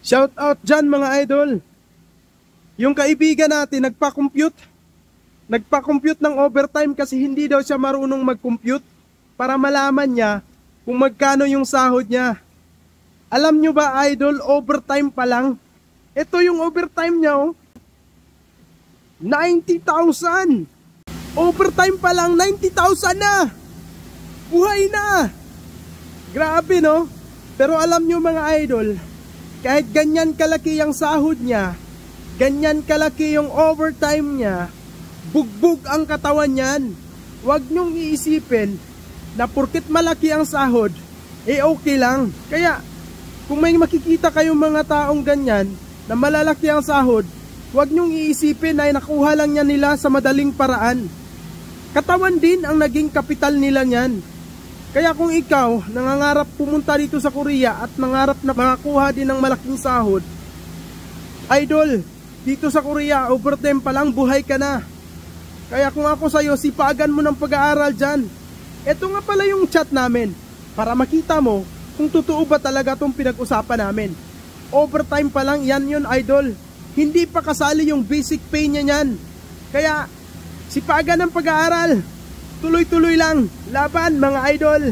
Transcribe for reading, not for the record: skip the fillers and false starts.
Shout out dyan mga idol. Yung kaibigan natin nagpa-compute ng overtime kasi hindi daw siya marunong mag-compute para malaman niya kung magkano yung sahod niya. Alam nyo ba idol, overtime pa lang. Ito yung overtime niya oh. 90,000. Overtime pa lang 90,000 na. Buhay na. Grabe no. Pero alam nyo mga idol, kahit ganyan kalaki ang sahod niya, ganyan kalaki yung overtime niya, bugbog ang katawan niyan. Huwag nyong iisipin na porket malaki ang sahod, okay lang. Kaya, kung may makikita kayong mga taong ganyan, na malalaki ang sahod, huwag nyong iisipin na nakuha lang niya nila sa madaling paraan. Katawan din ang naging kapital nila niyan. Kaya kung ikaw, nangangarap pumunta dito sa Korea at nangarap na makakuha din ng malaking sahod, idol, dito sa Korea, overtime pa lang, buhay ka na. Kaya kung ako sa'yo, sipagan mo ng pag-aaral dyan. Ito nga pala yung chat namin, para makita mo kung totoo ba talaga itong pinag-usapan namin. Overtime pa lang, yan yun idol. Hindi pa kasali yung basic pay niya yan. Kaya, sipagan ng pag-aaral. Tuloy-tuloy lang. Laban mga idol.